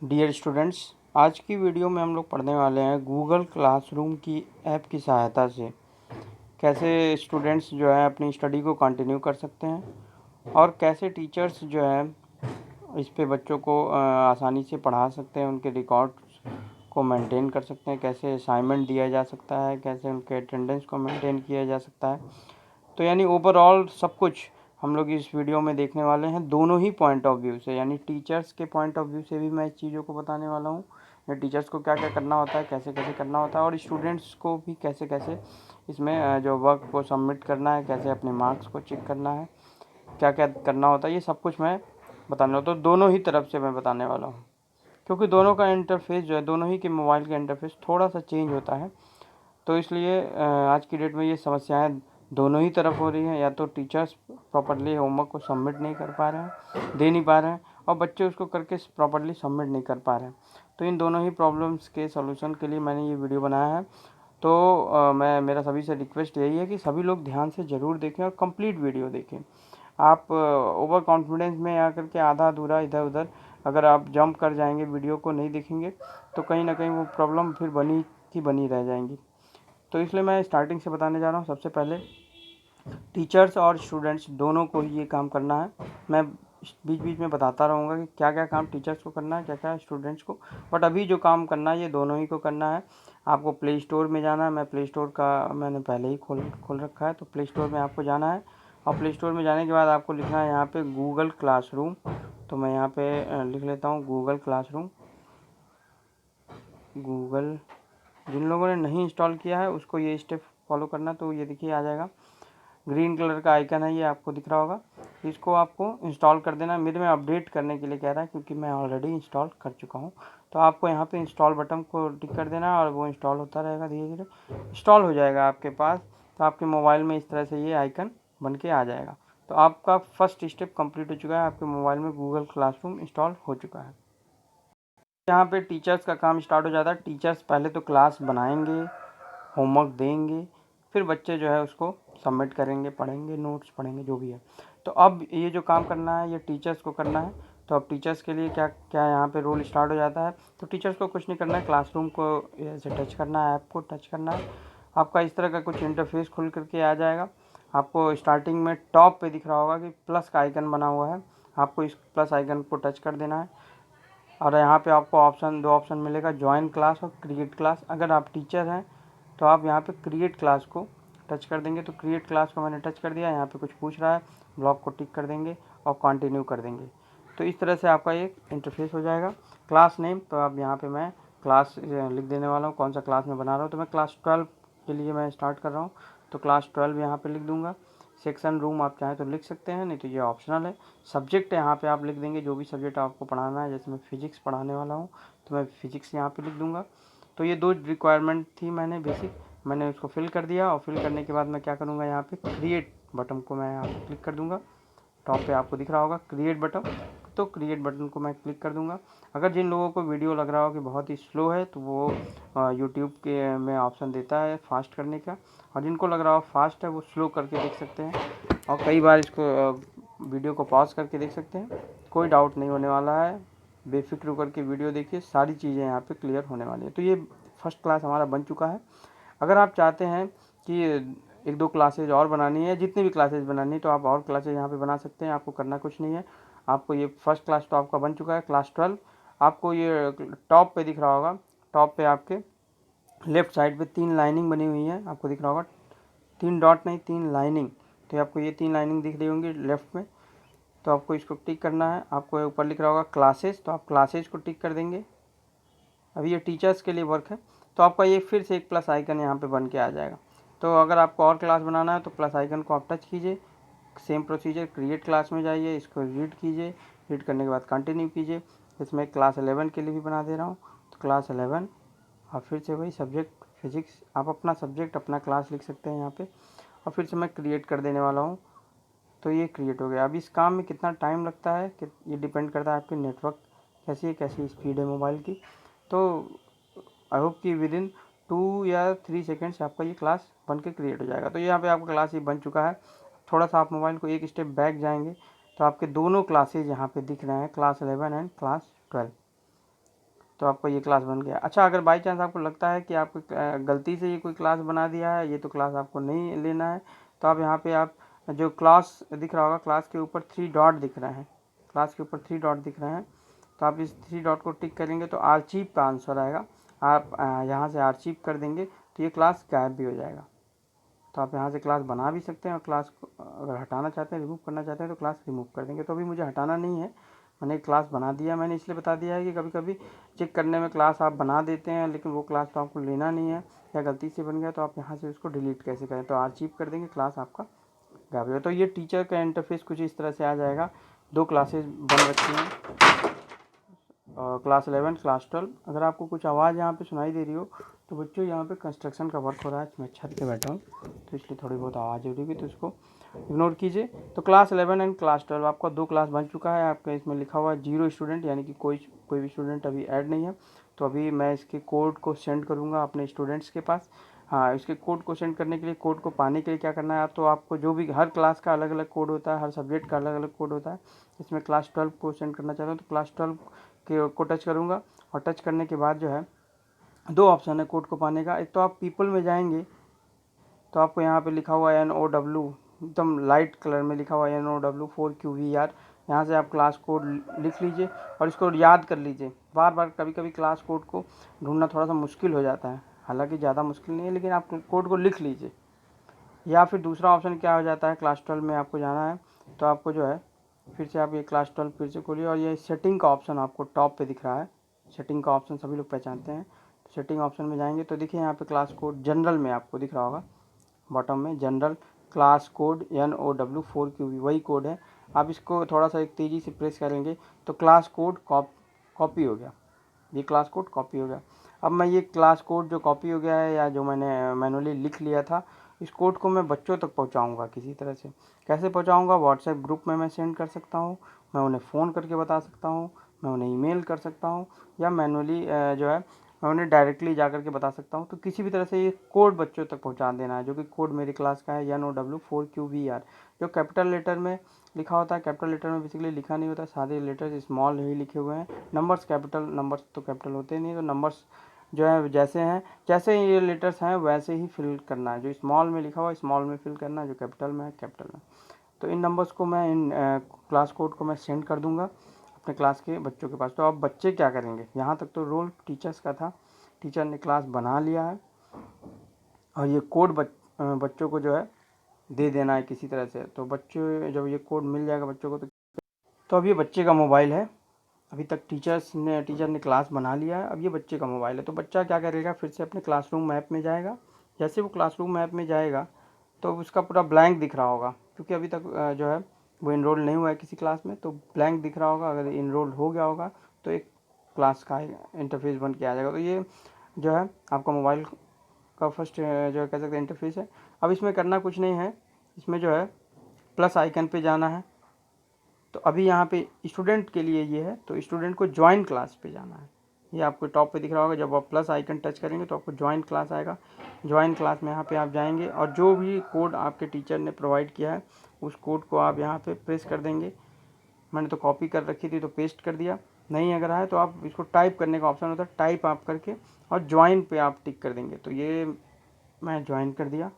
Dear students, आज की video में हम लोग पढ़ने वाले हैं गूगल क्लासरूम की ऐप की सहायता से कैसे स्टूडेंट्स जो है अपनी स्टडी को कंटिन्यू कर सकते हैं और कैसे टीचर्स जो है इस पे बच्चों को आसानी से पढ़ा सकते हैं, उनके रिकॉर्ड्स को मेंटेन कर सकते हैं, कैसे असाइनमेंट दिया जा सकता है, कैसे उनके अटेंडेंस को मेंटेन किया जा सकता है। तो यानी ओवरऑल सब कुछ हम लोग इस वीडियो में देखने वाले हैं, दोनों ही पॉइंट ऑफ व्यू से। यानी टीचर्स के पॉइंट ऑफ व्यू से भी मैं इस चीज़ों को बताने वाला हूँ, या टीचर्स को क्या क्या करना होता है, कैसे कैसे करना होता है, और स्टूडेंट्स को भी कैसे कैसे इसमें जो वर्क को सबमिट करना है, कैसे अपने मार्क्स को चेक करना है, क्या क्या करना होता है, ये सब कुछ मैं बताने वाला हूँ। तो दोनों ही तरफ से मैं बताने वाला हूँ, क्योंकि दोनों का इंटरफेस जो है, दोनों ही के मोबाइल का इंटरफेस थोड़ा सा चेंज होता है। तो इसलिए आज की डेट में ये समस्याएं दोनों ही तरफ हो रही हैं। या तो टीचर्स प्रॉपर्ली होमवर्क को सबमिट नहीं कर पा रहे हैं, दे नहीं पा रहे हैं, और बच्चे उसको करके प्रॉपर्ली सबमिट नहीं कर पा रहे हैं। तो इन दोनों ही प्रॉब्लम्स के सलूशन के लिए मैंने ये वीडियो बनाया है। तो मेरा सभी से रिक्वेस्ट यही है कि सभी लोग ध्यान से ज़रूर देखें और कंप्लीट वीडियो देखें। आप ओवर कॉन्फिडेंस में आकर के आधा अधूरा इधर उधर अगर आप जंप कर जाएंगे, वीडियो को नहीं देखेंगे, तो कहीं ना कहीं वो प्रॉब्लम फिर बनी की बनी रह जाएंगी। तो इसलिए मैं स्टार्टिंग से बताने जा रहा हूँ। सबसे पहले टीचर्स और स्टूडेंट्स दोनों को ही ये काम करना है। मैं बीच बीच में बताता रहूँगा कि क्या क्या काम टीचर्स को करना है, क्या क्या स्टूडेंट्स को। बट अभी जो काम करना है ये दोनों ही को करना है। आपको प्ले स्टोर में जाना है। मैं प्ले स्टोर का मैंने पहले ही खोल रखा है। तो प्ले स्टोर में आपको जाना है, और प्ले स्टोर में जाने के बाद आपको लिखना है यहाँ पे गूगल क्लासरूम। तो मैं यहाँ पे लिख लेता हूँ गूगल क्लासरूम। गूगल, जिन लोगों ने नहीं इंस्टॉल किया है उसको ये स्टेप फॉलो करना। तो ये देखिए आ जाएगा, ग्रीन कलर का आइकन है, ये आपको दिख रहा होगा। इसको आपको इंस्टॉल कर देना। मेरे में अपडेट करने के लिए कह रहा है, क्योंकि मैं ऑलरेडी इंस्टॉल कर चुका हूँ। तो आपको यहाँ पे इंस्टॉल बटन को टिक कर देना है, और वो इंस्टॉल होता रहेगा, धीरे धीरे इंस्टॉल हो जाएगा आपके पास। तो आपके मोबाइल में इस तरह से ये आइकन बन के आ जाएगा। तो आपका फर्स्ट स्टेप कंप्लीट हो चुका है, आपके मोबाइल में गूगल क्लासरूम इंस्टॉल हो चुका है। यहाँ पे टीचर्स का काम स्टार्ट हो जाता है। टीचर्स पहले तो क्लास बनाएंगे, होमवर्क देंगे, फिर बच्चे जो है उसको सबमिट करेंगे, पढ़ेंगे, नोट्स पढ़ेंगे, जो भी है। तो अब ये जो काम करना है ये टीचर्स को करना है। तो अब टीचर्स के लिए क्या क्या यहाँ पे रोल स्टार्ट हो जाता है। तो टीचर्स को कुछ नहीं करना है, क्लासरूम को ऐसे टच करना है, ऐप को टच करना है। आपका इस तरह का कुछ इंटरफेस खुल करके आ जाएगा। आपको स्टार्टिंग में टॉप पे दिख रहा होगा कि प्लस का आइकन बना हुआ है, आपको इस प्लस आइकन को टच कर देना है। और यहाँ पे आपको दो ऑप्शन मिलेगा, ज्वाइन क्लास और क्रिएट क्लास। अगर आप टीचर हैं तो आप यहाँ पे क्रिएट क्लास को टच कर देंगे। तो क्रिएट क्लास को मैंने टच कर दिया। यहाँ पे कुछ पूछ रहा है, ब्लॉक को टिक कर देंगे और कंटिन्यू कर देंगे। तो इस तरह से आपका एक इंटरफेस हो जाएगा। क्लास नेम, तो अब यहाँ पे मैं क्लास लिख देने वाला हूँ, कौन सा क्लास में बना रहा हूँ। तो मैं क्लास 12 के लिए मैं स्टार्ट कर रहा हूँ। तो क्लास 12 यहाँ पर लिख दूँगा। सेक्शन रूम आप चाहें तो लिख सकते हैं, नहीं तो ये ऑप्शनल है। सब्जेक्ट यहाँ पे आप लिख देंगे, जो भी सब्जेक्ट आपको पढ़ाना है। जैसे मैं फिजिक्स पढ़ाने वाला हूँ तो मैं फिजिक्स यहाँ पे लिख दूँगा। तो ये दो रिक्वायरमेंट थी मैंने बेसिक, मैंने उसको फिल कर दिया। और फिल करने के बाद मैं क्या करूँगा, यहाँ पे क्रिएट बटन को मैं यहाँ पे क्लिक कर दूँगा। टॉप पे आपको दिख रहा होगा क्रिएट बटन, तो क्रिएट बटन को मैं क्लिक कर दूँगा। अगर जिन लोगों को वीडियो लग रहा हो कि बहुत ही स्लो है, तो वो यूट्यूब के में ऑप्शन देता है फास्ट करने का, और जिनको लग रहा हो फास्ट है वो स्लो करके देख सकते हैं, और कई बार इसको वीडियो को पॉज करके देख सकते हैं। कोई डाउट नहीं होने वाला है, बेफिक्र होकर के वीडियो देखिए, सारी चीज़ें यहाँ पे क्लियर होने वाली है। तो ये फर्स्ट क्लास हमारा बन चुका है। अगर आप चाहते हैं कि एक दो क्लासेज और बनानी है, जितनी भी क्लासेज बनानी है, तो आप और क्लासेज यहाँ पे बना सकते हैं। आपको करना कुछ नहीं है। आपको ये फर्स्ट क्लास तो आपका बन चुका है, क्लास 12। आपको ये टॉप पे दिख रहा होगा, टॉप पे आपके लेफ्ट साइड पे 3 लाइनिंग बनी हुई है, आपको दिख रहा होगा। 3 डॉट नहीं, 3 लाइनिंग। तो आपको ये 3 लाइनिंग दिख रही होंगी लेफ्ट में। तो आपको इसको टिक करना है। आपको ऊपर लिख रहा होगा क्लासेस, तो आप क्लासेस को टिक कर देंगे। अभी ये टीचर्स के लिए वर्क है। तो आपका ये फिर से एक प्लस आइकन यहाँ पे बन के आ जाएगा। तो अगर आपको और क्लास बनाना है तो प्लस आइकन को आप टच कीजिए, सेम प्रोसीजर, क्रिएट क्लास में जाइए, इसको रीड कीजिए, रीड करने के बाद कंटिन्यू कीजिए। इसमें क्लास 11 के लिए भी बना दे रहा हूँ। तो क्लास 11, और फिर से वही सब्जेक्ट फिजिक्स, आप अपना सब्जेक्ट अपना क्लास लिख सकते हैं यहाँ पे, और फिर से मैं क्रिएट कर देने वाला हूँ। तो ये क्रिएट हो गया। अब इस काम में कितना टाइम लगता है कि ये डिपेंड करता है आपकी नेटवर्क कैसी है, कैसी स्पीड है मोबाइल की। तो आई होप कि विद इन 2 या 3 सेकेंड्स आपका ये क्लास बन के क्रिएट हो जाएगा। तो यहाँ पे आपका क्लास ये बन चुका है। थोड़ा सा आप मोबाइल को एक स्टेप बैक जाएंगे तो आपके दोनों क्लासेज यहाँ पे दिख रहे हैं, क्लास 11 एंड क्लास 12। तो आपका ये क्लास बन गया। अच्छा, अगर बाई चांस आपको लगता है कि आपको गलती से ये कोई क्लास बना दिया है, ये तो क्लास आपको नहीं लेना है, तो आप यहाँ पे आप जो क्लास दिख रहा होगा, क्लास के ऊपर 3 डॉट दिख रहे हैं, क्लास के ऊपर 3 डॉट दिख रहे हैं, तो आप इस 3 डॉट को टिक करेंगे तो आर्चीव का आंसर आएगा। आप यहाँ से आर्चीव कर देंगे तो ये क्लास गायब भी हो जाएगा। तो आप यहाँ से क्लास बना भी सकते हैं, और क्लास को अगर हटाना चाहते हैं, रिमूव करना चाहते हैं तो क्लास रिमूव कर देंगे। तो अभी मुझे हटाना नहीं है, मैंने एक क्लास बना दिया। मैंने इसलिए बता दिया है कि कभी कभी चेक करने में क्लास आप बना देते हैं, लेकिन वो क्लास तो आपको लेना नहीं है, या गलती से बन गया तो आप यहाँ से उसको डिलीट कैसे करें। तो आर्चीव कर देंगे, क्लास आपका गायब हो जाएगा। तो ये टीचर का इंटरफेस कुछ इस तरह से आ जाएगा। 2 क्लासेस बन रखी हैं, क्लास 11, क्लास 12। अगर आपको कुछ आवाज़ यहाँ पे सुनाई दे रही हो तो बच्चों यहाँ पे कंस्ट्रक्शन का वर्क हो रहा है, मैं छत पे बैठा हूँ तो इसलिए थोड़ी बहुत आवाज़ हो रही है, तो इसको इग्नोर कीजिए। तो क्लास 11 एंड क्लास 12 आपका 2 क्लास बन चुका है। आपका इसमें लिखा हुआ है 0 स्टूडेंट, यानी कि कोई भी स्टूडेंट अभी ऐड नहीं है। तो अभी मैं इसके कोड को सेंड करूँगा अपने स्टूडेंट्स के पास। हाँ, इसके कोड को सेंड करने के लिए, कोड को पाने के लिए क्या करना है, तो आपको जो भी हर क्लास का अलग अलग कोड होता है, हर सब्जेक्ट का अलग अलग कोड होता है। इसमें क्लास 12 को सेंड करना चाहता हूँ तो क्लास 12 को टच करूँगा, और टच करने के बाद जो है 2 ऑप्शन है कोड को पाने का। एक तो आप पीपल में जाएंगे तो आपको यहाँ पे लिखा हुआ है NOW, एकदम लाइट कलर में लिखा हुआ है NOW 4QVR। यहाँ से आप क्लास कोड लिख लीजिए और इसको याद कर लीजिए। बार बार कभी कभी क्लास कोड को ढूंढना थोड़ा सा मुश्किल हो जाता है, हालांकि ज़्यादा मुश्किल नहीं है, लेकिन आप कोड को लिख लीजिए। या फिर दूसरा ऑप्शन क्या हो जाता है, क्लास 12 में आपको जाना है तो आपको जो है फिर से आप ये क्लास 12 फिर से खोलिए, और ये सेटिंग का ऑप्शन आपको टॉप पे दिख रहा है। सेटिंग का ऑप्शन सभी लोग पहचानते हैं। तो सेटिंग ऑप्शन में जाएंगे तो देखिए यहाँ पे क्लास कोड जनरल में आपको दिख रहा होगा, बॉटम में general class code NOW 4QV, वही कोड है। आप इसको थोड़ा सा एक तेज़ी से प्रेस करेंगे तो क्लास कोड कॉपी हो गया, ये क्लास कोड कॉपी हो गया। अब मैं ये क्लास कोड जो कॉपी हो गया है, या जो मैंने मैनुअली लिख लिया था, इस कोड को मैं बच्चों तक पहुंचाऊंगा किसी तरह से। कैसे पहुंचाऊंगा, व्हाट्सएप ग्रुप में मैं सेंड कर सकता हूं, मैं उन्हें फ़ोन करके बता सकता हूं, मैं उन्हें ईमेल कर सकता हूं, या मैनुअली जो है मैं उन्हें डायरेक्टली जा करके बता सकता हूं। तो किसी भी तरह से ये कोड बच्चों तक पहुंचा देना है, जो कि कोड मेरी क्लास का है NOW 4QVR। जो कैपिटल लेटर में लिखा होता है, कैपिटल लेटर में बेसिकली लिखा नहीं होता, सारे लेटर्स स्मॉल ही लिखे हुए हैं। नंबर्स कैपिटल, नंबर्स तो कैपिटल होते नहीं, तो नंबर्स जो है जैसे हैं, जैसे ये लेटर्स हैं वैसे ही फिल करना है। जो स्मॉल में लिखा हुआ है स्मॉल में फिल करना है, जो कैपिटल में है कैपिटल में। तो इन नंबर्स को मैं, इन क्लास कोड को मैं सेंड कर दूंगा अपने क्लास के बच्चों के पास। तो अब बच्चे क्या करेंगे, यहाँ तक तो रोल टीचर्स का था, टीचर ने क्लास बना लिया है, और ये कोड बच्चों को जो है दे देना है किसी तरह से। तो बच्चे जब ये कोड मिल जाएगा बच्चों को, तो अब ये बच्चे का मोबाइल है। अभी तक टीचर ने क्लास बना लिया है, अब ये बच्चे का मोबाइल है। तो बच्चा क्या करेगा, फिर से अपने क्लासरूम मैप में जाएगा। जैसे वो क्लासरूम मैप में जाएगा तो उसका पूरा ब्लैंक दिख रहा होगा, क्योंकि अभी तक जो है वो इनरोल नहीं हुआ है किसी क्लास में, तो ब्लैंक दिख रहा होगा। अगर इनरोल हो गया होगा तो एक क्लास का इंटरफेस बन के आ जाएगा। तो ये जो है आपका मोबाइल का फर्स्ट जो कह सकते हैं इंटरफेस है। अब इसमें करना कुछ नहीं है, इसमें जो है प्लस आइकन पे जाना है। तो अभी यहाँ पे स्टूडेंट के लिए ये है, तो स्टूडेंट को ज्वाइन क्लास पे जाना है। ये आपको टॉप पे दिख रहा होगा, जब आप प्लस आइकन टच करेंगे तो आपको ज्वाइन क्लास आएगा। ज्वाइन क्लास में यहाँ पे आप जाएंगे, और जो भी कोड आपके टीचर ने प्रोवाइड किया है उस कोड को आप यहाँ पे प्रेस कर देंगे। मैंने तो कॉपी कर रखी थी तो पेस्ट कर दिया। नहीं अगर है तो आप इसको टाइप करने का ऑप्शन होता है, टाइप आप करके और ज्वाइन पे आप टिक कर देंगे। तो ये मैं ज्वाइन कर दिया,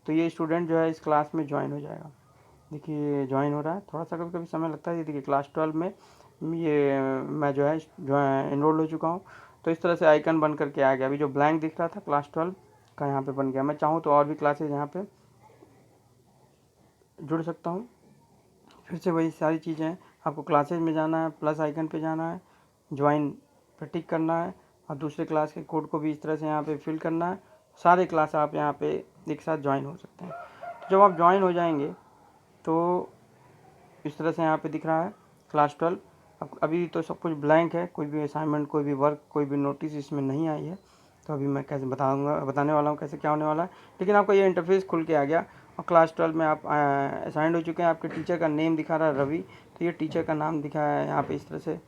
तो ये स्टूडेंट जो है इस क्लास में ज्वाइन हो जाएगा। देखिए ज्वाइन हो रहा है, थोड़ा सा कभी कभी समय लगता है। ये देखिए क्लास 12 में ये मैं जो है इनरोल हो चुका हूँ। तो इस तरह से आइकन बन करके आ गया। अभी जो ब्लैंक दिख रहा था क्लास 12 का यहाँ पे बन गया। मैं चाहूँ तो और भी क्लासेज यहाँ पे जुड़ सकता हूँ। फिर से वही सारी चीज़ें हैं, आपको क्लासेज में जाना है, प्लस आइकन पे जाना है, ज्वाइन पे टिक करना है, और दूसरे क्लास के कोड को भी इस तरह से यहाँ पे फिल करना है। सारे क्लास आप यहाँ पे एक साथ ज्वाइन हो सकते हैं। तो जब आप ज्वाइन हो जाएंगे तो इस तरह से यहाँ पे दिख रहा है क्लास 12। अब अभी तो सब कुछ ब्लैंक है, कोई भी असाइनमेंट, कोई भी वर्क, कोई भी नोटिस इसमें नहीं आई है। तो अभी मैं कैसे बताने वाला हूँ कैसे क्या होने वाला है। लेकिन आपका ये इंटरफेस खुल के आ गया, और क्लास 12 में आप असाइंड हो चुके हैं। आपके टीचर का नेम दिखा रहा है रवि, तो ये टीचर का नाम दिखा है यहाँ पे, इस तरह से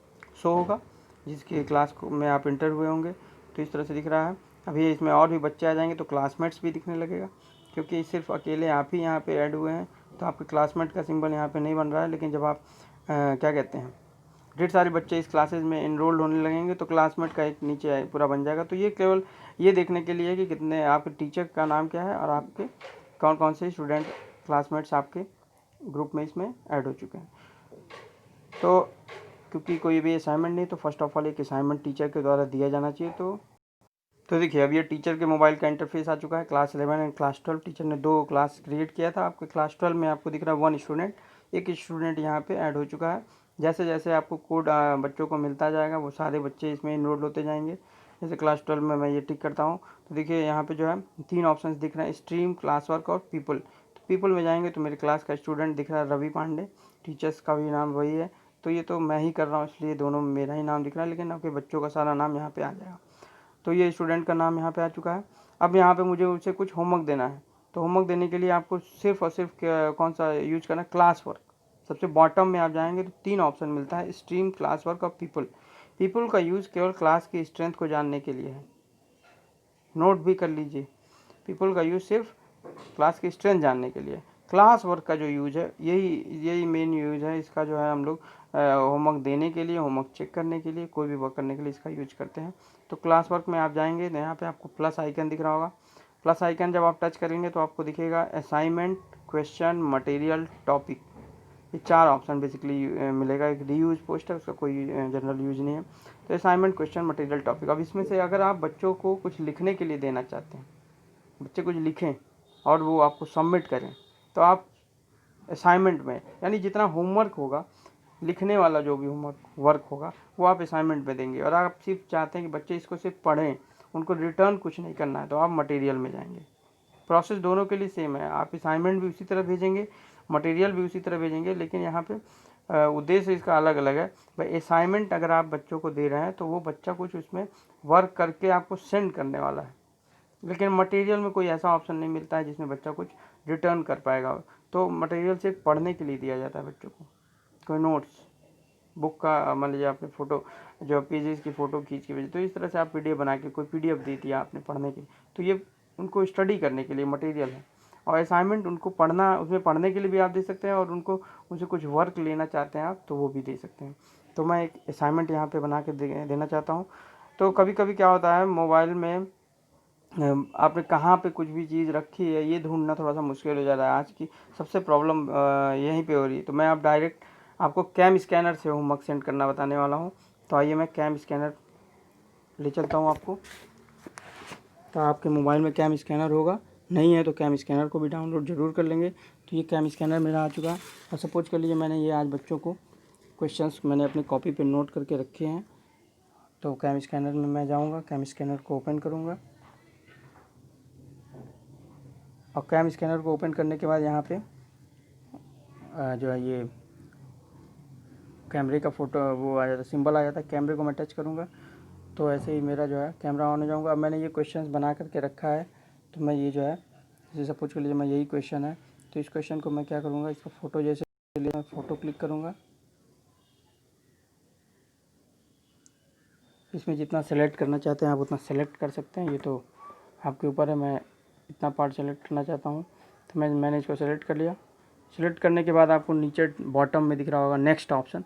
शो होगा जिसके क्लास में आप इंटर हुए होंगे। तो इस तरह से दिख रहा है। अभी इसमें और भी बच्चे आ जाएंगे तो क्लासमेट्स भी दिखने लगेगा, क्योंकि सिर्फ अकेले आप ही यहाँ पे ऐड हुए हैं। तो आपके क्लासमेट का सिंबल यहाँ पे नहीं बन रहा है, लेकिन जब आप क्या कहते हैं ढेर सारे बच्चे इस क्लासेज में इनरोल्ड होने लगेंगे तो क्लासमेट का एक नीचे पूरा बन जाएगा। तो ये केवल ये देखने के लिए है कि कितने आपके टीचर का नाम क्या है और आपके कौन कौन से स्टूडेंट क्लासमेट्स आपके ग्रुप में इसमें ऐड हो चुके हैं। तो क्योंकि कोई भी असाइनमेंट नहीं तो फर्स्ट ऑफ ऑल एक असाइनमेंट टीचर के द्वारा दिया जाना चाहिए। तो देखिए अब ये टीचर के मोबाइल का इंटरफेस आ चुका है। क्लास 11 एंड क्लास 12 टीचर ने 2 क्लास क्रिएट किया था। आपके क्लास 12 में आपको दिख रहा है 1 स्टूडेंट, एक स्टूडेंट यहाँ पे ऐड हो चुका है। जैसे जैसे आपको कोड बच्चों को मिलता जाएगा वो सारे बच्चे इसमें इनरोल होते जाएंगे। जैसे क्लास 12 में मैं ये टिक करता हूँ तो देखिए यहाँ पे जो है 3 ऑप्शन दिख रहे हैं, स्ट्रीम, क्लास वर्क और पीपल। तो पीपल में जाएंगे तो मेरे क्लास का स्टूडेंट दिख रहा है रवि पांडे, टीचर्स का भी नाम वही है। तो ये तो मैं ही कर रहा हूँ इसलिए दोनों में मेरा ही नाम दिख रहा है, लेकिन आपके बच्चों का सारा नाम यहाँ पे आ जाएगा। तो ये स्टूडेंट का नाम यहाँ पे आ चुका है। अब यहाँ पे मुझे उसे कुछ होमवर्क देना है। तो होमवर्क देने के लिए आपको सिर्फ और सिर्फ कौन सा यूज करना है, क्लास वर्क। सबसे बॉटम में आप जाएंगे तो 3 ऑप्शन मिलता है, स्ट्रीम, क्लास वर्क और पीपल। पीपल का यूज़ केवल क्लास की स्ट्रेंथ को जानने के लिए है, नोट भी कर लीजिए। पीपल का यूज़ सिर्फ क्लास की स्ट्रेंथ जानने के लिए। क्लास वर्क का जो यूज है यही मेन यूज है इसका, जो है हम लोग होमवर्क देने के लिए, होमवर्क चेक करने के लिए, कोई भी वर्क करने के लिए इसका यूज करते हैं। तो क्लास वर्क में आप जाएंगे तो यहाँ पे आपको प्लस आइकन दिख रहा होगा। प्लस आइकन जब आप टच करेंगे तो आपको दिखेगा असाइनमेंट, क्वेश्चन, मटेरियल, टॉपिक। ये 4 ऑप्शन बेसिकली मिलेगा। एक रीयूज पोस्टर, उसका कोई जनरल यूज नहीं है। तो असाइनमेंट, क्वेश्चन, मटेरियल, टॉपिक। अब इसमें से अगर आप बच्चों को कुछ लिखने के लिए देना चाहते हैं, बच्चे कुछ लिखें और वो आपको सबमिट करें, तो आप असाइनमेंट में, यानी जितना होमवर्क होगा, लिखने वाला जो भी होमवर्क वर्क होगा वो आप असाइनमेंट में देंगे। और आप सिर्फ चाहते हैं कि बच्चे इसको सिर्फ पढ़ें, उनको रिटर्न कुछ नहीं करना है, तो आप मटेरियल में जाएंगे। प्रोसेस दोनों के लिए सेम है, आप असाइनमेंट भी उसी तरह भेजेंगे, मटेरियल भी उसी तरह भेजेंगे, लेकिन यहाँ पे उद्देश्य इसका अलग अलग है। भाई असाइनमेंट अगर आप बच्चों को दे रहे हैं तो वो बच्चा कुछ उसमें वर्क करके आपको सेंड करने वाला है, लेकिन मटेरियल में कोई ऐसा ऑप्शन नहीं मिलता है जिसमें बच्चा कुछ रिटर्न कर पाएगा। तो मटेरियल सिर्फ पढ़ने के लिए दिया जाता है बच्चों को। कोई नोट्स, बुक का मान लीजिए आपने फ़ोटो, जो पेजेस की फ़ोटो खींच के भेजी, तो इस तरह से आप पीडीएफ बना के कोई पीडीएफ दे दिया आपने पढ़ने के लिए, तो ये उनको स्टडी करने के लिए मटेरियल है। और असाइनमेंट उनको पढ़ना, उसमें पढ़ने के लिए भी आप दे सकते हैं, और उनको उनसे कुछ वर्क लेना चाहते हैं आप तो वो भी दे सकते हैं। तो मैं एक असाइनमेंट यहाँ पे बना के देना चाहता हूँ। तो कभी कभी क्या होता है, मोबाइल में आपने कहाँ पे कुछ भी चीज़ रखी है ये ढूंढना थोड़ा सा मुश्किल हो जा रहा है। आज की सबसे प्रॉब्लम यहीं पे हो रही है। तो मैं अब डायरेक्ट आपको कैम स्कैनर से होमवर्क सेंड करना बताने वाला हूँ। तो आइए मैं कैम स्कैनर ले चलता हूँ आपको। तो आपके मोबाइल में कैम स्कैनर होगा, नहीं है तो कैम स्कैनर को भी डाउनलोड ज़रूर कर लेंगे। तो ये कैम स्कैनर मेरा आ चुका है। और सपोज कर लीजिए मैंने ये आज बच्चों को क्वेश्चंस मैंने अपनी कॉपी पे नोट करके रखे हैं। तो कैम स्कैनर में मैं जाऊँगा, कैम स्कैनर को ओपन करूँगा, और कैम स्कैनर को ओपन करने के बाद यहाँ पे जो है ये कैमरे का फ़ोटो वो आ जाता है, सिंबल आ जाता है। कैमरे को मैं टच करूँगा तो ऐसे ही मेरा जो है कैमरा ऑन हो जाऊँगा। अब मैंने ये क्वेश्चंस बना करके रखा है, तो मैं ये जो है जैसे सपोज कर लीजिए मैं यही क्वेश्चन है, तो इस क्वेश्चन को मैं क्या करूँगा, इसका फ़ोटो जैसे मैं फ़ोटो क्लिक करूँगा, इसमें जितना सेलेक्ट करना चाहते हैं आप उतना सेलेक्ट कर सकते हैं, ये तो आपके ऊपर है। मैं इतना पार्ट सेलेक्ट करना चाहता हूँ तो मैंने इसको सेलेक्ट कर लिया। सेलेक्ट करने के बाद आपको नीचे बॉटम में दिख रहा होगा नेक्स्ट ऑप्शन,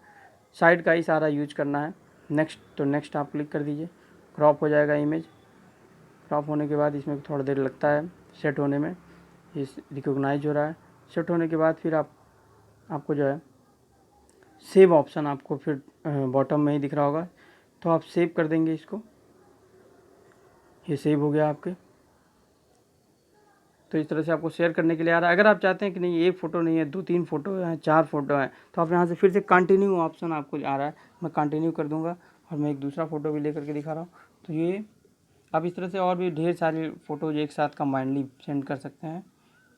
साइड का ही सारा यूज करना है। नेक्स्ट, तो नेक्स्ट आप क्लिक कर दीजिए, क्रॉप हो जाएगा इमेज। क्रॉप होने के बाद इसमें थोड़ा देर लगता है सेट होने में, ये रिकॉग्नाइज हो रहा है। सेट होने के बाद फिर आपको जो है सेव ऑप्शन आपको फिर बॉटम में ही दिख रहा होगा, तो आप सेव कर देंगे इसको। ये सेव हो गया आपके। तो इस तरह से आपको शेयर करने के लिए आ रहा है। अगर आप चाहते हैं कि नहीं एक फ़ोटो नहीं है, 2-3 फ़ोटो हैं, 4 फ़ोटो हैं, तो आप यहाँ से फिर से कंटिन्यू ऑप्शन आपको आ रहा है, मैं कंटिन्यू कर दूँगा और मैं एक दूसरा फ़ोटो भी लेकर के दिखा रहा हूँ। तो ये आप इस तरह से और भी ढेर सारी फ़ोटोज़ एक साथ कंबाइंडली सेंड कर सकते हैं।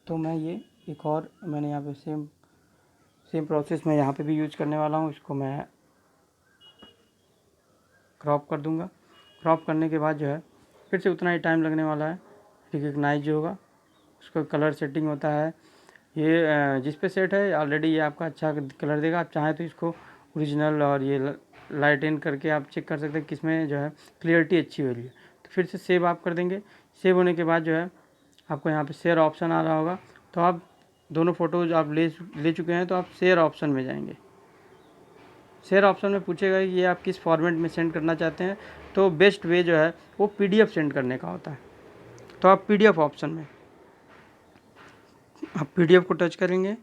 तो मैं ये एक और मैंने यहाँ पे सेम प्रोसेस मैं यहाँ पे भी यूज करने वाला हूँ। इसको मैं क्रॉप कर दूँगा। क्रॉप करने के बाद जो है फिर से उतना ही टाइम लगने वाला है, रिकग्नाइज जो होगा उसका कलर सेटिंग होता है। ये जिस पे सेट है ऑलरेडी ये आपका अच्छा कलर देगा। आप चाहें तो इसको ओरिजिनल और ये लाइट इन करके आप चेक कर सकते हैं किसमें जो है क्लियरिटी अच्छी हो रही है। तो फिर से सेव आप कर देंगे। सेव होने के बाद जो है आपको यहाँ पे शेयर ऑप्शन आ रहा होगा, तो आप दोनों फ़ोटोज़ आप ले चुके हैं तो आप शेयर ऑप्शन में जाएंगे। शेयर ऑप्शन में पूछेगा कि ये आप किस फॉर्मेट में सेंड करना चाहते हैं, तो बेस्ट वे जो है वो PDF सेंड करने का होता है। तो आप PDF ऑप्शन में आप PDF को टच करेंगे,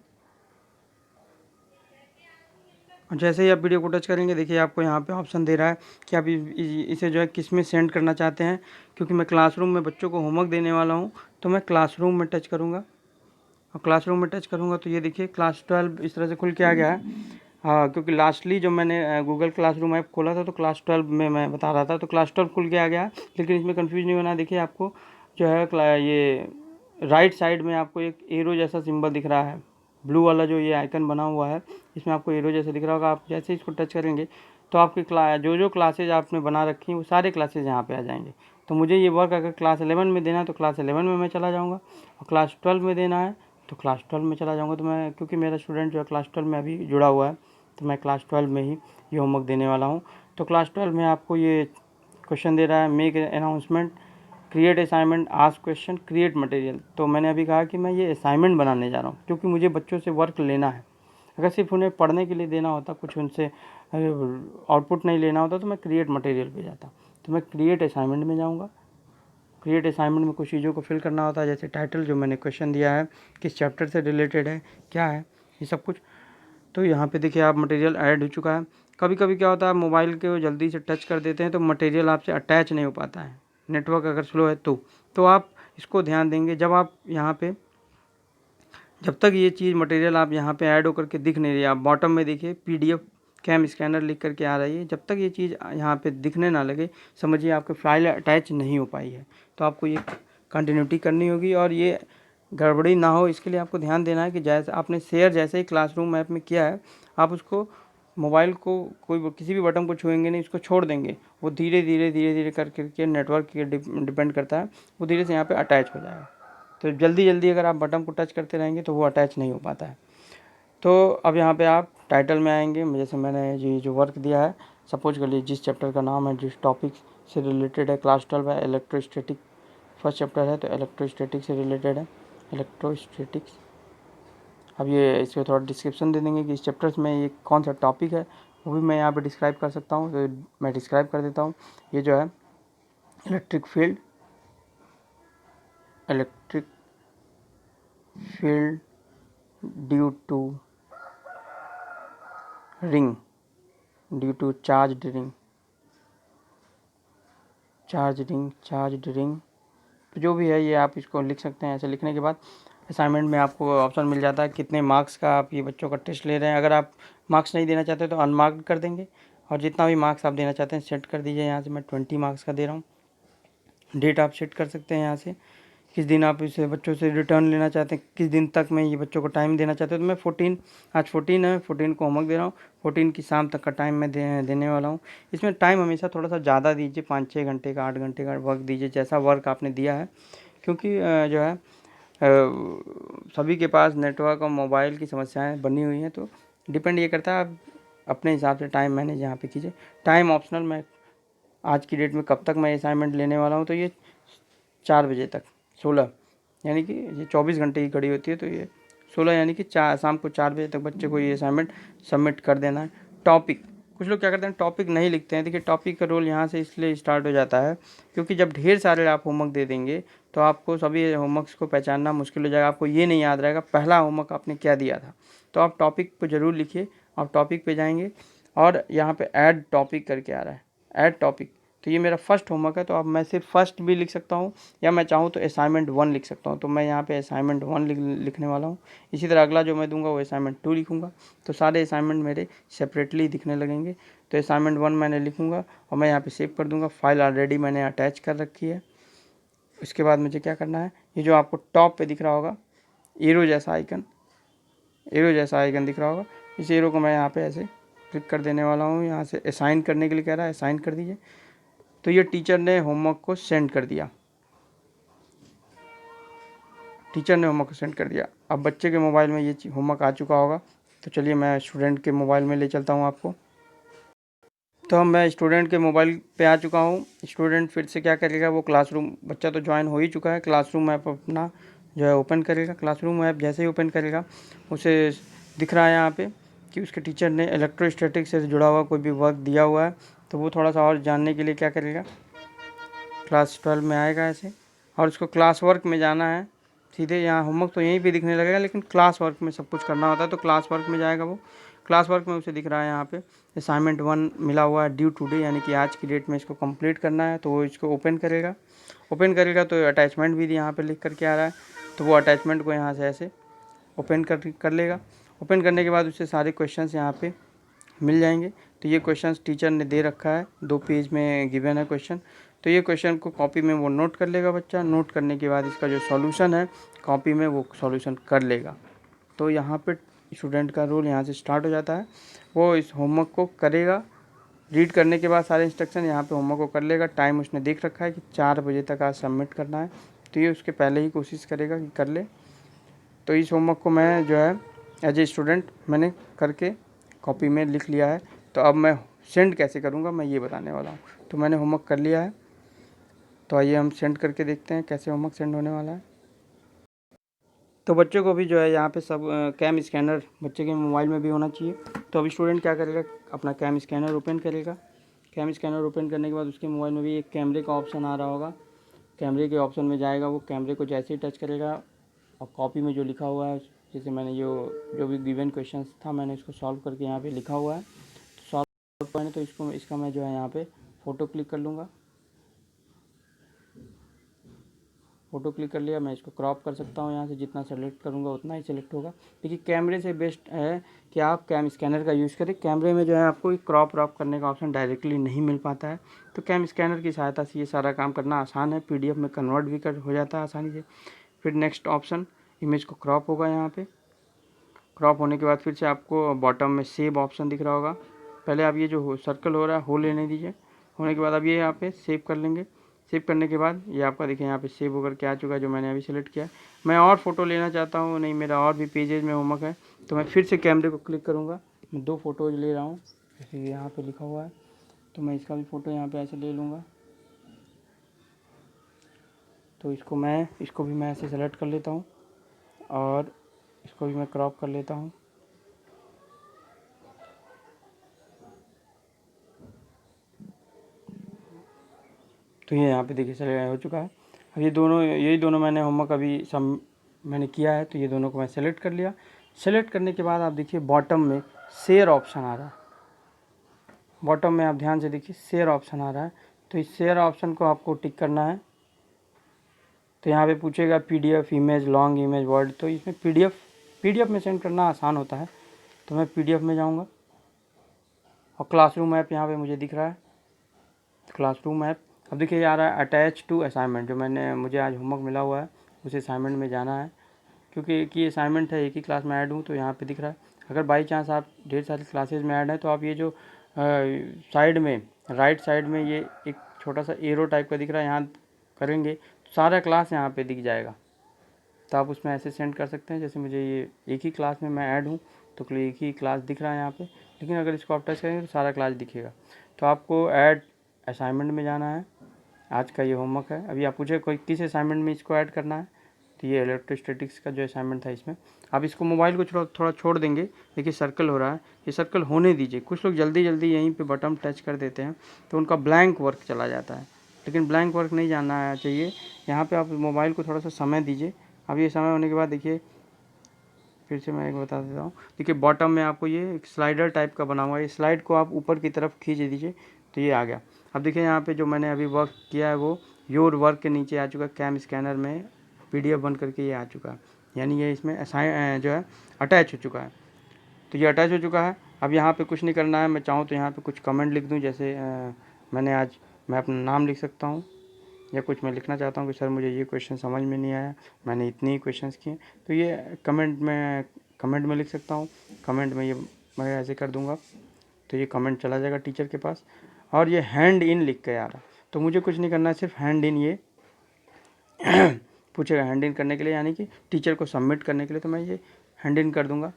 और जैसे ही आप वीडियो को टच करेंगे देखिए आपको यहाँ पे ऑप्शन दे रहा है कि आप इसे जो है किस में सेंड करना चाहते हैं। क्योंकि मैं क्लासरूम में बच्चों को होमवर्क देने वाला हूँ, तो मैं क्लासरूम में टच करूँगा, और क्लासरूम में टच करूँगा तो ये देखिए क्लास 12 इस तरह से खुल के आ गया है। हाँ, क्योंकि लास्टली जब मैंने गूगल क्लासरूम ऐप खोला था तो क्लास 12 में मैं बता रहा था, तो क्लास 12 खुल के आ गया। लेकिन इसमें कन्फ्यूज नहीं होना, देखिए आपको जो है ये राइट साइड में आपको एक एरो जैसा सिंबल दिख रहा है, ब्लू वाला जो ये आइकन बना हुआ है, इसमें आपको एरो जैसा दिख रहा होगा। आप जैसे इसको टच करेंगे तो आपकी जो क्लासेज आपने बना रखी हैं वो सारे क्लासेज यहाँ पे आ जाएंगे। तो मुझे ये वर्क अगर क्लास 11 में देना है तो क्लास 11 में मैं चला जाऊँगा, और क्लास 12 में देना है तो क्लास 12 में चला जाऊँगा। तो मैं, क्योंकि मेरा स्टूडेंट जो है क्लास 12 में अभी जुड़ा हुआ है, तो मैं क्लास 12 में ही ये होमवर्क देने वाला हूँ। तो क्लास 12 में आपको ये क्वेश्चन दे रहा है, make announcement, create assignment, ask question, create material. तो मैंने अभी कहा कि मैं ये असाइनमेंट बनाने जा रहा हूँ, क्योंकि मुझे बच्चों से वर्क लेना है। अगर सिर्फ उन्हें पढ़ने के लिए देना होता, कुछ उनसे आउटपुट नहीं लेना होता, तो मैं क्रिएट मटेरियल पे जाता। तो मैं क्रिएट असाइनमेंट में जाऊँगा। क्रिएट असाइनमेंट में कुछ चीज़ों को फिल करना होता है, जैसे टाइटल जो मैंने क्वेश्चन दिया है किस चैप्टर से रिलेटेड है, क्या है, ये सब कुछ। तो यहाँ पे देखिए आप मटेरियल ऐड हो चुका है। कभी कभी क्या होता है, मोबाइल को जल्दी से टच कर देते हैं तो मटेरियल आपसे अटैच नहीं हो पाता है, नेटवर्क अगर स्लो है तो आप इसको ध्यान देंगे। जब आप यहाँ पे, जब तक ये चीज़ मटेरियल आप यहाँ पे ऐड होकर के दिख नहीं रही, आप बॉटम में देखिए PDF कैम स्कैनर लिख करके आ रही है, जब तक ये चीज़ यहाँ पे दिखने ना लगे समझिए आपकी फाइल अटैच नहीं हो पाई है। तो आपको ये कंटिन्यूटी करनी होगी, और ये गड़बड़ी ना हो इसके लिए आपको ध्यान देना है कि जैसे आपने शेयर जैसे ही क्लासरूम ऐप में किया है, आप उसको मोबाइल को कोई किसी भी बटन को छुएंगे नहीं, इसको छोड़ देंगे, वो धीरे धीरे करके नेटवर्क के डिपेंड करता है, वो धीरे से यहाँ पे अटैच हो जाएगा। तो जल्दी जल्दी अगर आप बटन को टच करते रहेंगे तो वो अटैच नहीं हो पाता है। तो अब यहाँ पे आप टाइटल में आएंगे, जैसे मैंने ये जो वर्क दिया है, सपोज कर लीजिए जिस चैप्टर का नाम है, जिस टॉपिक से रिलेटेड है, क्लास 12 है, इलेक्ट्रोस्टैटिक फर्स्ट चैप्टर है, तो इलेक्ट्रोस्टैटिक से रिलेटेड है, इलेक्ट्रोस्टैटिक्स। अब ये इसको थोड़ा डिस्क्रिप्शन दे देंगे कि इस चैप्टर में ये कौन सा टॉपिक है, वो भी मैं यहाँ पे डिस्क्राइब कर सकता हूँ। तो मैं डिस्क्राइब कर देता हूँ। ये जो है electric field due to ring, due to charge ring, तो जो भी है ये आप इसको लिख सकते हैं। ऐसे लिखने के बाद असाइनमेंट में आपको ऑप्शन मिल जाता है कितने मार्क्स का आप ये बच्चों का टेस्ट ले रहे हैं। अगर आप मार्क्स नहीं देना चाहते तो अनमार्क्ड कर देंगे, और जितना भी मार्क्स आप देना चाहते हैं सेट कर दीजिए। यहाँ से मैं 20 मार्क्स का दे रहा हूँ। डेट आप सेट कर सकते हैं यहाँ से, किस दिन आप इसे बच्चों से रिटर्न लेना चाहते हैं, किस दिन तक मैं ये बच्चों को टाइम देना चाहते हैं। तो मैं 14, आज 14 है, 14 को होमवर्क दे रहा हूँ, 14 की शाम तक का टाइम मैं देने वाला हूँ। इसमें टाइम हमेशा थोड़ा सा ज़्यादा दीजिए, 5-6 घंटे का, 8 घंटे का वर्क दीजिए, जैसा वर्क आपने दिया है। क्योंकि जो है सभी के पास नेटवर्क और मोबाइल की समस्याएं बनी हुई हैं, तो डिपेंड ये करता है आप अपने हिसाब से टाइम मैनेज यहाँ पे कीजिए। टाइम ऑप्शनल, मैं आज की डेट में कब तक मैं असाइनमेंट लेने वाला हूँ, तो ये 4 बजे तक, 16 यानी कि ये 24 घंटे की घड़ी होती है, तो ये 16 यानी कि शाम को 4 बजे तक बच्चे को ये असाइनमेंट सबमिट कर देना है। टॉपिक, कुछ लोग क्या करते हैं टॉपिक नहीं लिखते हैं। देखिए टॉपिक का रोल यहाँ से इसलिए स्टार्ट हो जाता है क्योंकि जब ढेर सारे आप होमवर्क दे देंगे तो आपको सभी होमवर्क्स को पहचानना मुश्किल हो जाएगा, आपको ये नहीं याद रहेगा पहला होमवर्क आपने क्या दिया था। तो आप टॉपिक को ज़रूर लिखिए। आप टॉपिक पे जाएंगे और यहाँ पे ऐड टॉपिक करके आ रहा है, ऐड टॉपिक, तो ये मेरा फर्स्ट होमवर्क है। तो अब मैं सिर्फ फर्स्ट भी लिख सकता हूँ या मैं चाहूँ तो असाइनमेंट 1 लिख सकता हूँ। तो मैं यहाँ पे असाइनमेंट 1 लिखने वाला हूँ। इसी तरह अगला जो मैं दूंगा वो असाइनमेंट 2 लिखूँगा। तो सारे असाइनमेंट मेरे सेपरेटली दिखने लगेंगे। तो असाइनमेंट 1 मैंने लिखूँगा और मैं यहाँ पे सेव कर दूँगा। फाइल ऑलरेडी मैंने अटैच कर रखी है। उसके बाद मुझे क्या करना है, ये जो आपको टॉप पे दिख रहा होगा एरो जैसा आइकन दिख रहा होगा, इस एरो को मैं यहाँ पे ऐसे क्लिक कर देने वाला हूँ। यहाँ से असाइन करने के लिए कह रहा है, असाइन कर दीजिए। तो ये टीचर ने होमवर्क को सेंड कर दिया, अब बच्चे के मोबाइल में ये होमवर्क आ चुका होगा। तो चलिए मैं स्टूडेंट के मोबाइल में ले चलता हूँ आपको। तो मैं स्टूडेंट के मोबाइल पे आ चुका हूँ। स्टूडेंट फिर से क्या करेगा, वो क्लासरूम, बच्चा तो ज्वाइन हो ही चुका है, क्लासरूम ऐप अपना जो है ओपन करेगा। क्लासरूम ऐप जैसे ही ओपन करेगा उसे दिख रहा है यहाँ पे कि उसके टीचर ने इलेक्ट्रोस्टैटिक से जुड़ा हुआ कोई भी वर्क दिया हुआ है तो वो थोड़ा सा और जानने के लिए क्या करेगा, क्लास 12 में आएगा ऐसे, और उसको क्लास वर्क में जाना है। सीधे यहाँ होमवर्क तो यहीं पे दिखने लगेगा, लेकिन क्लास वर्क में सब कुछ करना होता है, तो क्लास वर्क में जाएगा वो। क्लास वर्क में उसे दिख रहा है यहाँ पे असाइनमेंट 1 मिला हुआ है ड्यू टुडे, यानी कि आज की डेट में इसको कंप्लीट करना है। तो वो इसको ओपन करेगा तो अटैचमेंट भी यहाँ पे लिख करके आ रहा है, तो वो अटैचमेंट को यहाँ से ऐसे ओपन कर लेगा। ओपन करने के बाद उससे सारे क्वेश्चंस यहाँ पे मिल जाएंगे। तो ये क्वेश्चंस टीचर ने दे रखा है, 2 पेज में गिवन है क्वेश्चन, तो ये क्वेश्चन को कॉपी में वो नोट कर लेगा बच्चा। नोट करने के बाद इसका जो सॉल्यूशन है कॉपी में वो सॉल्यूशन कर लेगा। तो यहाँ पे स्टूडेंट का रोल यहाँ से स्टार्ट हो जाता है, वो इस होमवर्क को करेगा। रीड करने के बाद सारे इंस्ट्रक्शन यहाँ पे होमवर्क को कर लेगा। टाइम उसने देख रखा है कि 4 बजे तक आज सबमिट करना है, तो ये उसके पहले ही कोशिश करेगा कि कर ले। तो इस होमवर्क को मैं जो है एज ए स्टूडेंट मैंने करके कॉपी में लिख लिया है। तो अब मैं सेंड कैसे करूँगा मैं ये बताने वाला हूँ। तो मैंने होमवर्क कर लिया है, तो आइए हम सेंड करके देखते हैं कैसे होमवर्क सेंड होने वाला है। तो बच्चों को भी जो है यहाँ पे सब कैम स्कैनर बच्चे के मोबाइल में भी होना चाहिए। तो अभी स्टूडेंट क्या करेगा, अपना कैम स्कैनर ओपन करेगा। कैम स्कैनर ओपन करने के बाद उसके मोबाइल में भी एक कैमरे का ऑप्शन आ रहा होगा, कैमरे के ऑप्शन में जाएगा। वो कैमरे को जैसे ही टच करेगा और कॉपी में जो लिखा हुआ है, जैसे मैंने जो भी गिवन क्वेश्चन था मैंने इसको सॉल्व करके यहाँ पे लिखा हुआ है। तो सॉल्व करने तो इसका मैं जो है यहाँ पे फ़ोटो क्लिक कर लूँगा। फ़ोटो क्लिक कर लिया, मैं इसको क्रॉप कर सकता हूँ यहाँ से, जितना सेलेक्ट करूँगा उतना ही सेलेक्ट होगा। देखिए कैमरे से बेस्ट है कि आप कैम स्कैनर का यूज़ करें। कैमरे में जो है आपको क्रॉप करने का ऑप्शन डायरेक्टली नहीं मिल पाता है, तो कैम स्कैनर की सहायता से ये सारा काम करना आसान है। PDF में कन्वर्ट भी हो जाता है आसानी से। फिर नेक्स्ट ऑप्शन, इमेज को क्रॉप होगा। यहाँ पर क्रॉप होने के बाद फिर से आपको बॉटम में सेव ऑप्शन दिख रहा होगा। पहले आप ये जो सर्कल हो रहा है हो लेने दीजिए। होने के बाद अब ये यहाँ पे सेव कर लेंगे। सेव करने के बाद ये आपका देखिए यहाँ पे सेव होकर के आ चुका है, जो मैंने अभी सेलेक्ट किया। मैं और फ़ोटो लेना चाहता हूँ, नहीं मेरा और भी पेजेज में होमवर्क है, तो मैं फिर से कैमरे को क्लिक करूँगा। मैं 2 फ़ोटोज़ ले रहा हूँ, जैसे यहाँ पे लिखा हुआ है, तो मैं इसका भी फ़ोटो यहाँ पे ऐसे ले लूँगा। तो इसको भी मैं ऐसे सेलेक्ट कर लेता हूँ और इसको भी मैं क्रॉप कर लेता हूँ। तो ये यहाँ पे देखिए सेलेक्ट हो चुका है। अब यही दोनों मैंने होमवर्क अभी सब मैंने किया है, तो ये दोनों को मैं सेलेक्ट कर लिया। सेलेक्ट करने के बाद आप देखिए बॉटम में शेयर ऑप्शन आ रहा है। बॉटम में आप ध्यान से देखिए शेयर ऑप्शन आ रहा है, तो इस शेयर ऑप्शन को आपको टिक करना है। तो यहाँ पे पूछेगा PDF, image, long image, word. तो इसमें PDF में सेंड करना आसान होता है, तो मैं PDF में जाऊँगा। और क्लासरूम ऐप यहाँ पे मुझे दिख रहा है, क्लासरूम ऐप। अब देखिए ये आ रहा है अटैच टू असाइनमेंट, जो मुझे आज होमवर्क मिला हुआ है उस असाइनमेंट में जाना है। क्योंकि एक ही असाइनमेंट है, एक ही क्लास में ऐड हूँ, तो यहाँ पे दिख रहा है। अगर बाई चांस आप ढेर सारी क्लासेज में ऐड है, तो आप ये जो साइड में राइट साइड में ये एक छोटा सा एरो टाइप का दिख रहा है, यहाँ करेंगे तो सारा क्लास यहाँ पे दिख जाएगा। तो आप उसमें ऐसे सेंड कर सकते हैं। जैसे मुझे ये एक ही क्लास में मैं ऐड हूँ, तो एक ही क्लास दिख रहा है यहाँ पे, लेकिन अगर इसको आप टच करेंगे तो सारा क्लास दिखेगा। तो आपको ऐड असाइनमेंट में जाना है, आज का ये होमवर्क है। अभी आप पूछे कोई किस असाइनमेंट में इसको ऐड करना है, तो ये इलेक्ट्रोस्टैटिक्स का जो असाइनमेंट था इसमें। आप इसको मोबाइल को थोड़ा छोड़ देंगे। देखिए सर्कल हो रहा है, ये सर्कल होने दीजिए। कुछ लोग जल्दी यहीं पे बटन टच कर देते हैं, तो उनका ब्लैंक वर्क चला जाता है, लेकिन ब्लैंक वर्क नहीं जाना चाहिए। यहाँ पे आप मोबाइल को थोड़ा सा समय दीजिए। अब ये समय होने के बाद देखिए फिर से मैं एक बता देता हूँ। देखिए बॉटम में आपको ये एक स्लाइडर टाइप का बना हुआ है, इस स्लाइड को आप ऊपर की तरफ खींच दीजिए, तो ये आ गया। अब देखिए यहाँ पे जो मैंने अभी वर्क किया है वो योर वर्क के नीचे आ चुका है, कैम स्कैनर में PDF बन करके ये आ चुका है, यानी ये इसमें जो है अटैच हो चुका है। तो ये अटैच हो चुका है। अब यहाँ पे कुछ नहीं करना है। मैं चाहूँ तो यहाँ पे कुछ कमेंट लिख दूँ, जैसे मैं अपना नाम लिख सकता हूँ, या कुछ मैं लिखना चाहता हूँ कि सर मुझे ये क्वेश्चन समझ में नहीं आया, मैंने इतने ही क्वेश्चंस किए, तो ये कमेंट में लिख सकता हूँ। कमेंट में ये मैं ऐसे कर दूँगा, तो ये कमेंट चला जाएगा टीचर के पास। और ये हैंड इन लिख के आ रहा, तो मुझे कुछ नहीं करना है, सिर्फ हैंड इन ये पूछेगा हैंड इन करने के लिए, यानी कि टीचर को सबमिट करने के लिए, तो मैं ये हैंड इन कर दूँगा।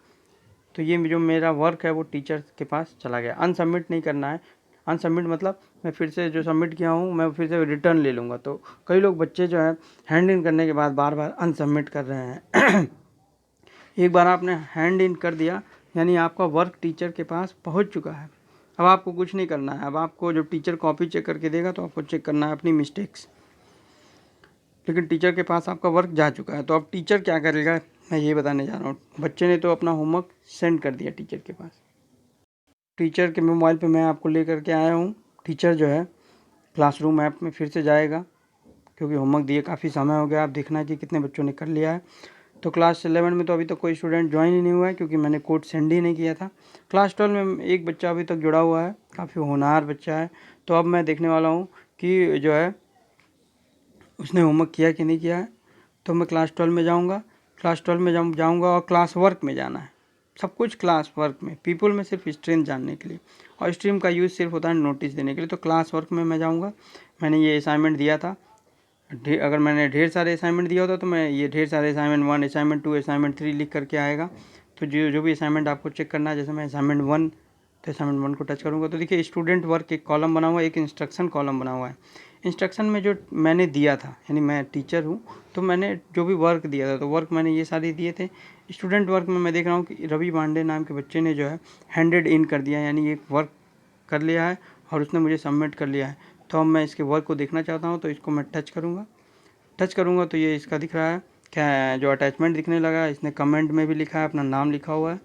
तो ये जो मेरा वर्क है वो टीचर के पास चला गया। अनसबमिट नहीं करना है। अनसबमिट मतलब मैं फिर से जो सबमिट किया हूँ मैं फिर से रिटर्न ले लूँगा। तो कई लोग बच्चे जो है हैंड इन करने के बाद बार बार अनसबमिट कर रहे हैं। एक बार आपने हैंड इन कर दिया यानी आपका वर्क टीचर के पास पहुंच चुका है। अब आपको कुछ नहीं करना है। अब आपको जब टीचर कॉपी चेक करके देगा तो आपको चेक करना है अपनी मिस्टेक्स, लेकिन टीचर के पास आपका वर्क जा चुका है। तो अब टीचर क्या करेगा, मैं ये बताने जा रहा हूँ। बच्चे ने तो अपना होमवर्क सेंड कर दिया टीचर के पास। टीचर के मोबाइल पे मैं आपको लेकर के आया हूँ। टीचर जो है क्लासरूम ऐप में फिर से जाएगा, क्योंकि होमवर्क दिए काफ़ी समय हो गया। आप देखना है कि कितने बच्चों ने कर लिया है। तो क्लास 11 में तो अभी तक कोई स्टूडेंट ज्वाइन ही नहीं हुआ है, क्योंकि मैंने कोड सेंड ही नहीं किया था। क्लास 12 में एक बच्चा अभी तक जुड़ा हुआ है, काफ़ी होनहार बच्चा है। तो अब मैं देखने वाला हूँ कि जो है उसने होमवर्क किया कि नहीं किया है। तो मैं क्लास 12 में जाऊँगा, क्लास 12 में जाऊँगा और क्लास वर्क में जाना है। सब कुछ क्लास वर्क में, पीपल में सिर्फ स्ट्रीम जानने के लिए, और स्ट्रीम का यूज़ सिर्फ होता है नोटिस देने के लिए। तो क्लास वर्क में मैं जाऊँगा। मैंने ये असाइनमेंट दिया था। अगर मैंने ढेर सारे असाइनमेंट दिया होता तो मैं ये ढेर सारे असाइनमेंट 1, असाइनमेंट 2, असाइनमेंट 3 लिख करके आएगा। तो जो भी असाइनमेंट आपको चेक करना है, जैसे मैं असाइनमेंट 1, तो असाइनमेंट 1 को टच करूँगा तो देखिए स्टूडेंट वर्क एक कॉलम बना हुआ है, एक इंस्ट्रक्शन कॉलम बना हुआ है। इंस्ट्रक्शन में जो मैंने दिया था, यानी मैं टीचर हूँ तो मैंने जो भी वर्क दिया था, तो वर्क मैंने ये सारे दिए थे। स्टूडेंट वर्क में मैं देख रहा हूँ कि रवि पांडे नाम के बच्चे ने जो है हैंडेड इन कर दिया, यानी ये वर्क कर लिया है और उसने मुझे सबमिट कर लिया है। तो अब मैं इसके वर्क को देखना चाहता हूँ, तो इसको मैं टच करूँगा तो ये इसका दिख रहा है क्या, जो अटैचमेंट दिखने लगा है। इसने कमेंट में भी लिखा है, अपना नाम लिखा हुआ है।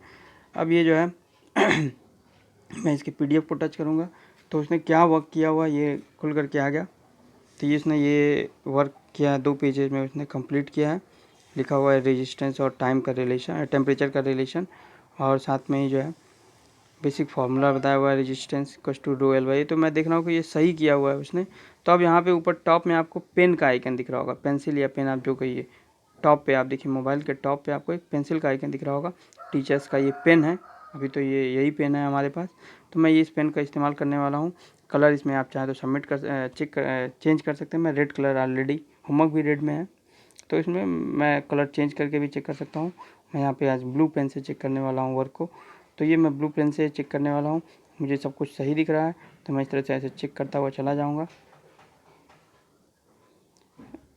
अब ये जो है मैं इसके PDF को टच करूँगा तो उसने क्या वर्क किया हुआ ये खुल करके आ गया। तो ये इसने ये वर्क किया 2 पेजेज में उसने कंप्लीट किया है। लिखा हुआ है रेजिस्टेंस और टाइम का रिलेशन, टेम्परेचर का रिलेशन, और साथ में ही जो है बेसिक फार्मूला बताया हुआ है resistance equals to rho l by. तो मैं देख रहा हूँ कि ये सही किया हुआ है उसने। तो अब यहाँ पे ऊपर टॉप में आपको पेन का आइकन दिख रहा होगा, पेंसिल या पेन आप जो कहिए। टॉप पे आप देखिए, मोबाइल के टॉप पे आपको एक पेंसिल का आइकन दिख रहा होगा। टीचर्स का ये पेन है, अभी तो ये यही पेन है हमारे पास। तो मैं इस पेन का इस्तेमाल करने वाला हूँ। कलर इसमें आप चाहें तो चेंज कर सकते हैं। मैं रेड कलर ऑलरेडी, होमवर्क भी रेड में है, तो इसमें मैं कलर चेंज करके भी चेक कर सकता हूँ। मैं यहाँ पे आज ब्लू पेन से चेक करने वाला हूँ वर्क को। तो ये मैं ब्लू पेन से चेक करने वाला हूँ। मुझे सब कुछ सही दिख रहा है, तो मैं इस तरह से ऐसे चेक करता हुआ चला जाऊँगा।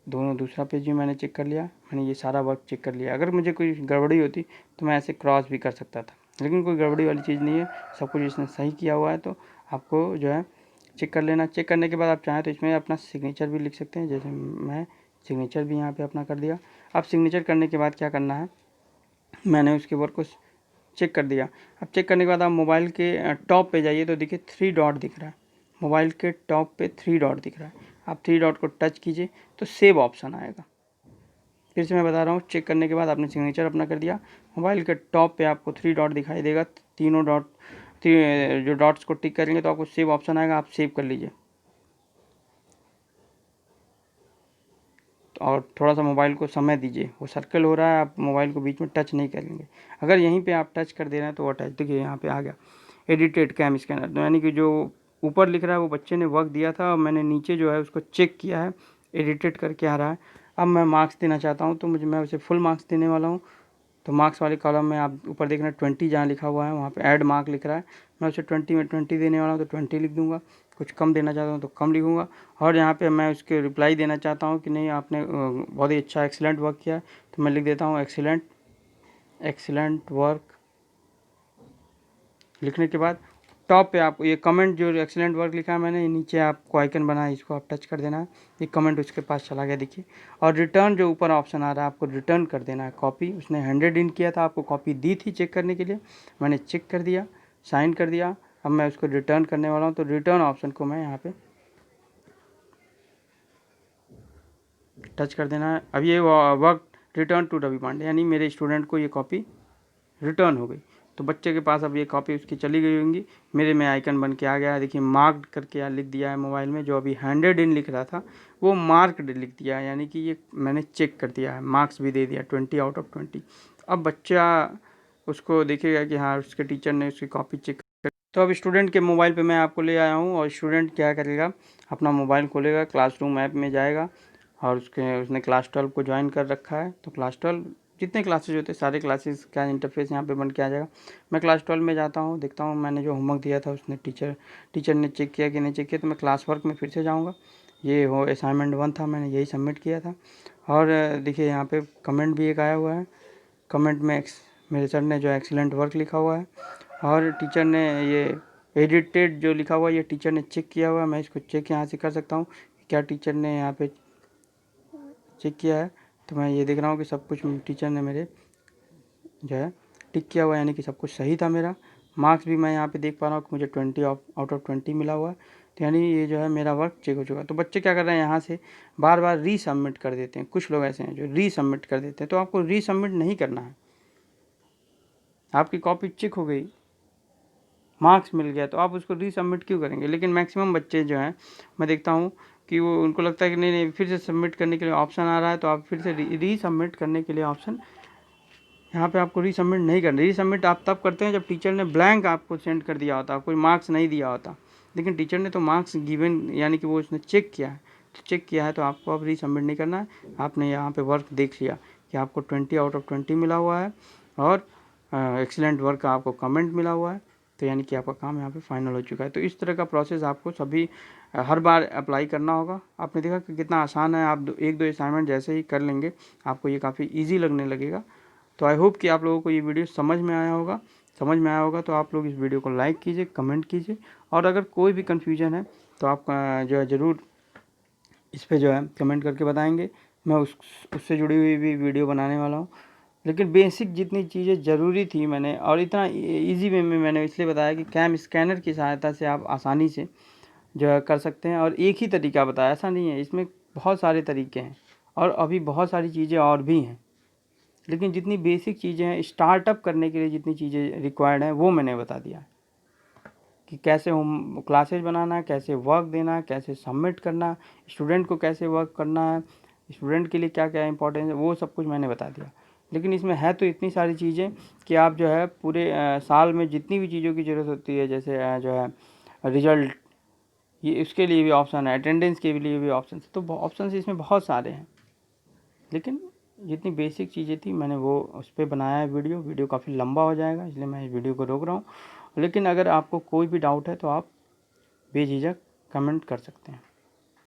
दोनों दूसरा पेज भी मैंने चेक कर लिया, मैंने ये सारा वर्क चेक कर लिया। अगर मुझे कोई गड़बड़ी होती तो मैं ऐसे क्रॉस भी कर सकता था, लेकिन कोई गड़बड़ी वाली चीज़ नहीं है, सब कुछ इसने सही किया हुआ है। तो आपको जो है चेक कर लेना। चेक करने के बाद आप चाहें तो इसमें अपना सिग्नेचर भी लिख सकते हैं, जैसे मैं सिग्नेचर भी यहाँ पे अपना कर दिया। अब सिग्नेचर करने के बाद क्या करना है, मैंने उसके वर्क को चेक कर दिया। अब चेक करने के बाद आप मोबाइल के टॉप पे जाइए तो देखिए 3 डॉट दिख रहा है। मोबाइल के टॉप पे 3 डॉट दिख रहा है। आप 3 डॉट को टच कीजिए तो सेव ऑप्शन आएगा। फिर से मैं बता रहा हूँ, चेक करने के बाद आपने सिग्नेचर अपना कर दिया, मोबाइल के टॉप पे आपको 3 डॉट दिखाई देगा। तीनों डॉट जो डॉट्स को टिक करेंगे तो आपको सेव ऑप्शन आएगा, आप सेव कर लीजिए। और थोड़ा सा मोबाइल को समय दीजिए, वो सर्कल हो रहा है, आप मोबाइल को बीच में टच नहीं करेंगे। अगर यहीं पे आप टच कर दे रहे हैं तो वो टच, देखिए यहाँ पे आ गया एडिटेड कैम स्कैनर। तो यानी कि जो ऊपर लिख रहा है वो बच्चे ने वर्क दिया था, और मैंने नीचे जो है उसको चेक किया है, एडिटेड करके आ रहा है। अब मैं मार्क्स देना चाहता हूँ, तो मैं उसे फुल मार्क्स देने वाला हूँ। तो मार्क्स वाले कॉलम में आप ऊपर देख रहे हैं 20 जहाँ लिखा हुआ है वहाँ पे ऐड मार्क लिख रहा है। मैं उसे 20 में 20 देने वाला हूँ, तो 20 लिख दूंगा। कुछ कम देना चाहता हूँ तो कम लिखूंगा। और यहाँ पे मैं उसके रिप्लाई देना चाहता हूँ कि नहीं आपने बहुत ही अच्छा एक्सीलेंट वर्क किया, तो मैं लिख देता हूँ एक्सीलेंट वर्क। लिखने के बाद टॉप पे आप ये कमेंट, जो एक्सीलेंट वर्क लिखा है मैंने, नीचे आपको आइकन बना है, इसको आप टच कर देना है। ये कमेंट उसके पास चला गया देखिए। और रिटर्न जो ऊपर ऑप्शन आ रहा है, आपको रिटर्न कर देना है कॉपी। उसने हैंडेड इन किया था, आपको कॉपी दी थी चेक करने के लिए, मैंने चेक कर दिया, साइन कर दिया। अब मैं उसको रिटर्न करने वाला हूँ, तो रिटर्न ऑप्शन को मैं यहाँ पे टच कर देना है। अब ये work return to Ravi Pandey, यानी मेरे स्टूडेंट को ये कॉपी रिटर्न हो गई। तो बच्चे के पास अब ये कॉपी उसकी चली गई होंगी। मेरे में आइकन बन के आ गया है, देखिए मार्क्ड करके यहाँ लिख दिया है मोबाइल में। जो अभी हैंडेड इन लिख रहा था वो मार्क्ड लिख दिया है, यानी कि ये मैंने चेक कर दिया है, मार्क्स भी दे दिया 20 आउट ऑफ 20। अब बच्चा उसको देखेगा कि हाँ उसके टीचर ने उसकी कॉपी चेक कर। तो अब स्टूडेंट के मोबाइल पे मैं आपको ले आया हूँ, और स्टूडेंट क्या करेगा, अपना मोबाइल खोलेगा, क्लासरूम ऐप में जाएगा, और उसने क्लास 12 को ज्वाइन कर रखा है। तो क्लास 12 जितने क्लासेज होते हैं सारे क्लासेस का इंटरफेस यहाँ पे बन के आ जाएगा। मैं क्लास 12 में जाता हूँ, देखता हूँ मैंने जो होमवर्क दिया था उसने टीचर ने चेक किया कि नहीं चेक किया। तो मैं क्लास वर्क में फिर से जाऊँगा। ये हो असाइनमेंट 1 था, मैंने यही सबमिट किया था। और देखिए यहाँ पे कमेंट भी एक आया हुआ है। कमेंट में मेरे सर ने जो एक्सीलेंट वर्क लिखा हुआ है, और टीचर ने ये एडिटेड जो लिखा हुआ है ये टीचर ने चेक किया हुआ है। मैं इसको चेक यहाँ से कर सकता हूँ क्या टीचर ने यहाँ पे चेक किया है। तो मैं ये देख रहा हूँ कि सब कुछ टीचर ने मेरे जो है टिक किया हुआ है, यानी कि सब कुछ सही था मेरा। मार्क्स भी मैं यहाँ पे देख पा रहा हूँ कि मुझे 20 आउट ऑफ 20 मिला हुआ है। तो यानी ये जो है मेरा वर्क चेक हो चुका है। तो बच्चे क्या कर रहे हैं, यहाँ से बार बार रीसबमिट कर देते हैं। कुछ लोग ऐसे हैं जो रीसबमिट कर देते हैं, तो आपको रीसबमिट नहीं करना है। आपकी कॉपी चेक हो गई, मार्क्स मिल गया, तो आप उसको रीसबमिट क्यों करेंगे। लेकिन मैक्सिमम बच्चे जो हैं मैं देखता हूँ कि वो उनको लगता है कि नहीं फिर से सबमिट करने के लिए ऑप्शन आ रहा है, तो आप फिर से रीसबमिट करने के लिए ऑप्शन यहाँ पे आपको रीसबमिट नहीं करना। रीसबमिट आप तब करते हैं जब टीचर ने ब्लैंक आपको सेंड कर दिया होता, कोई मार्क्स नहीं दिया होता। लेकिन टीचर ने तो मार्क्स गिवन, यानी कि वो उसने चेक किया है, तो चेक किया है तो आपको अब रीसबमिट नहीं करना है। आपने यहाँ पे वर्क देख लिया कि आपको 20 आउट ऑफ 20 मिला हुआ है, और एक्सीलेंट वर्क का आपको कमेंट मिला हुआ है। तो यानी कि आपका काम यहाँ पे फाइनल हो चुका है। तो इस तरह का प्रोसेस आपको सभी हर बार अप्लाई करना होगा। आपने देखा कि कितना आसान है। आप एक दो असाइनमेंट जैसे ही कर लेंगे आपको ये काफ़ी ईजी लगने लगेगा। तो आई होप कि आप लोगों को ये वीडियो समझ में आया होगा। तो आप लोग इस वीडियो को लाइक कीजिए, कमेंट कीजिए, और अगर कोई भी कन्फ्यूजन है तो आप जो है ज़रूर इस पे जो है कमेंट करके बताएंगे। मैं उससे जुड़ी हुई भी वीडियो बनाने वाला हूँ। लेकिन बेसिक जितनी चीज़ें ज़रूरी थी मैंने, और इतना इजी वे में मैंने इसलिए बताया कि कैम स्कैनर की सहायता से आप आसानी से जो है कर सकते हैं। और एक ही तरीका बताया, ऐसा नहीं है, इसमें बहुत सारे तरीके हैं, और अभी बहुत सारी चीज़ें और भी हैं। लेकिन जितनी बेसिक चीज़ें हैं स्टार्टअप करने के लिए, जितनी चीज़ें रिक्वायर्ड हैं वो मैंने बता दिया कि कैसे होम क्लासेज बनाना है, कैसे वर्क देना है, कैसे सबमिट करना है, स्टूडेंट को कैसे वर्क करना है, स्टूडेंट के लिए क्या क्या इंपॉर्टेंस है, वो सब कुछ मैंने बता दिया। लेकिन इसमें है तो इतनी सारी चीज़ें कि आप जो है पूरे साल में जितनी भी चीज़ों की ज़रूरत होती है, जैसे जो है रिजल्ट, ये इसके लिए भी ऑप्शन है, अटेंडेंस के लिए भी ऑप्शन है। तो ऑप्शन इसमें बहुत सारे हैं, लेकिन जितनी बेसिक चीज़ें थी मैंने वो उस पर बनाया है वीडियो काफ़ी लंबा हो जाएगा, इसलिए मैं इस वीडियो को रोक रहा हूँ। लेकिन अगर आपको कोई भी डाउट है तो आप बेझिझक कमेंट कर सकते हैं।